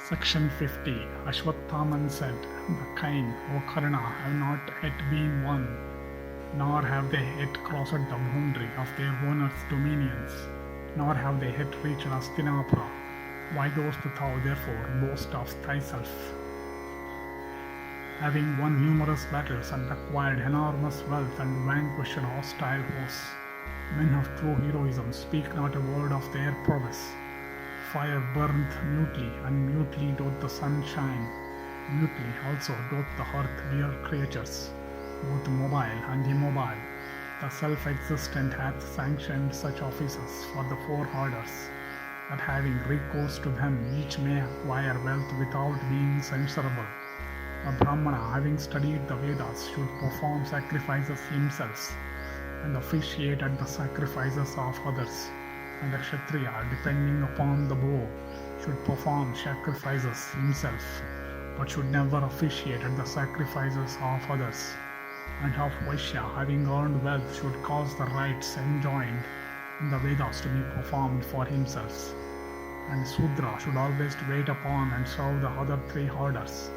Section 50. Aswathaman said, "The kine, O Karna, have not yet been won, nor have they yet crossed the boundary of their owners' dominions, nor have they yet reached Hastinapura. Why dost thou therefore boast of thyself? Having won numerous battles and acquired enormous wealth and vanquished hostile hosts, men of true heroism speak not a word of their prowess. Fire burneth mutely, and mutely doth the sun shine. Mutely also doth the earth bear creatures, both mobile and immobile. The self-existent hath sanctioned such offices for the four orders, that having recourse to them each may acquire wealth without being censurable. A Brahmana, having studied the Vedas, should perform sacrifices himself, and officiate at the sacrifices of others. And a Kshatriya, depending upon the bow, should perform sacrifices himself, but should never officiate at the sacrifices of others. And of Vaishya, having earned wealth, should cause the rites enjoined in the Vedas to be performed for himself. And Sudra should always wait upon and serve the other three orders.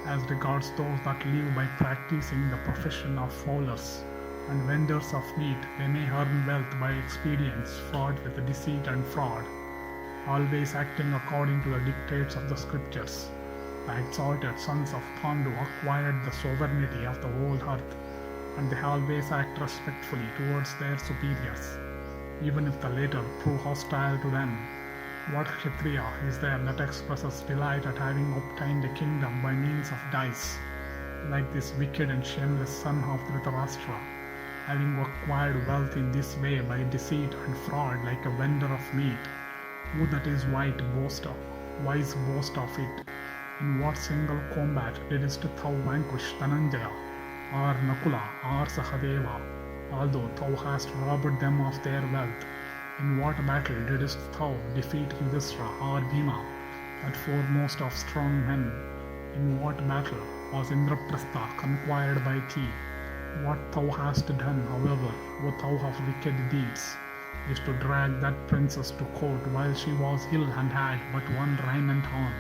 As regards those that live by practicing the profession of fowlers and vendors of meat, they may earn wealth by expedients fraught with deceit and fraud, always acting according to the dictates of the scriptures. The exalted sons of Pandu acquired the sovereignty of the whole earth, and they always act respectfully towards their superiors, even if the latter prove hostile to them. What Kshatriya is there that expresses delight at having obtained a kingdom by means of dice, like this wicked and shameless son of Dhritarashtra, having acquired wealth in this way by deceit and fraud like a vendor of meat? Who that is wise boast of it? In what single combat didst thou vanquish Dhananjaya, or Nakula, or Sahadeva, although thou hast robbed them of their wealth? In what battle didst thou defeat Yudhishthira or Bhima, that foremost of strong men? In what battle was Indraprastha conquered by thee? What thou hast done, however, O thou of wicked deeds, is to drag that princess to court while she was ill and had but one raiment on.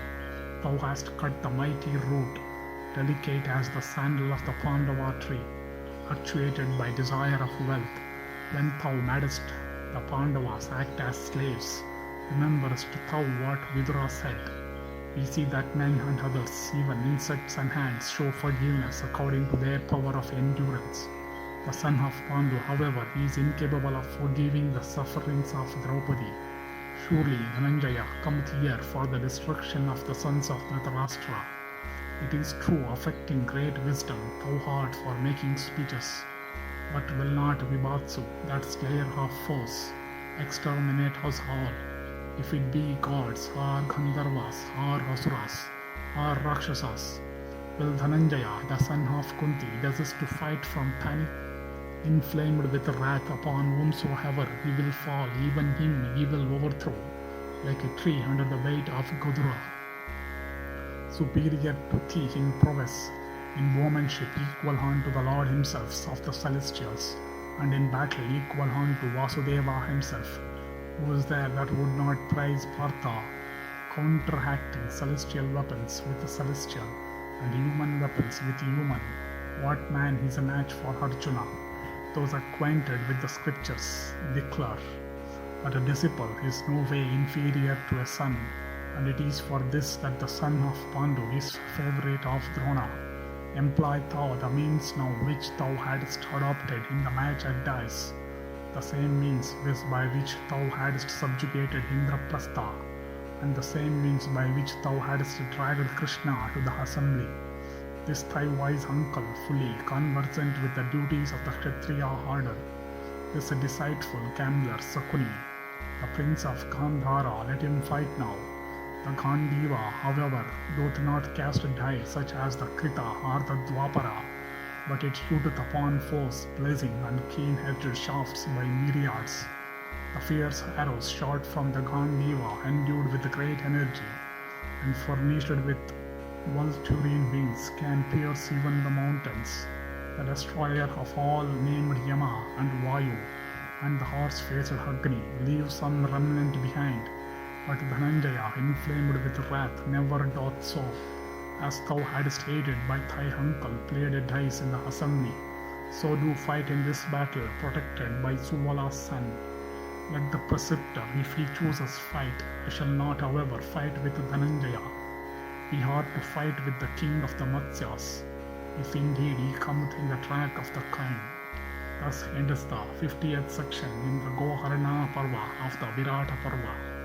Thou hast cut the mighty root, delicate as the sandal of the Pandava tree, actuated by desire of wealth. When thou madest the Pandavas act as slaves, rememberest thou what Vidura said? We see that men and others, even insects and ants, show forgiveness according to their power of endurance. The son of Pandu, however, is incapable of forgiving the sufferings of Draupadi. Surely Dhananjaya cometh here for the destruction of the sons of Dhritarashtra. It is true, affecting great wisdom, thou art for making speeches, but will not Vibhatsu, that slayer of foes, exterminate us all? If it be gods, or Gandharvas, or Asuras, or Rakshasas, will Dhananjaya, the son of Kunti, desist to fight from panic? Inflamed with wrath, upon whomsoever he will fall, even him he will overthrow, like a tree under the weight of Godura. Superior to thee in prowess, in bowmanship equal unto the Lord himself of the celestials, and in battle equal unto Vasudeva himself. Who is there that would not praise Partha, counteracting celestial weapons with the celestial, and human weapons with human? What man is a match for Arjuna? Those acquainted with the scriptures declare that a disciple is no way inferior to a son, and it is for this that the son of Pandu is favorite of Drona. Employ thou the means now which thou hadst adopted in the match at dice, the same means by which thou hadst subjugated Indraprastha, and the same means by which thou hadst dragged Krishna to the assembly. This thy wise uncle, fully conversant with the duties of the Kshatriya order, this deceitful gambler Sakuni, the prince of Gandhara, let him fight now. The Gandiva, however, doth not cast die such as the Krita or the Dwapara, but it shooteth upon foes blazing and keen-edged shafts by myriads. The fierce arrows shot from the Gandiva, endued with great energy, and furnished with vulturine wings, can pierce even the mountains. The destroyer of all, named Yama and Vayu, and the horse-faced Agni, leave some remnant behind, But Dhananjaya, inflamed with wrath, never doth so. As thou hadst hated by thy uncle played a dice in the assembly, so do fight in this battle, protected by Suvala's son. Let the preceptor, if he chooses, fight. I shall not, however, fight with Dhananjaya. We ought to fight with the king of the Matsyas, if indeed he cometh in the track of the kine. Thus endeth the 50th section in the Go-harana Parva of the Virata Parva.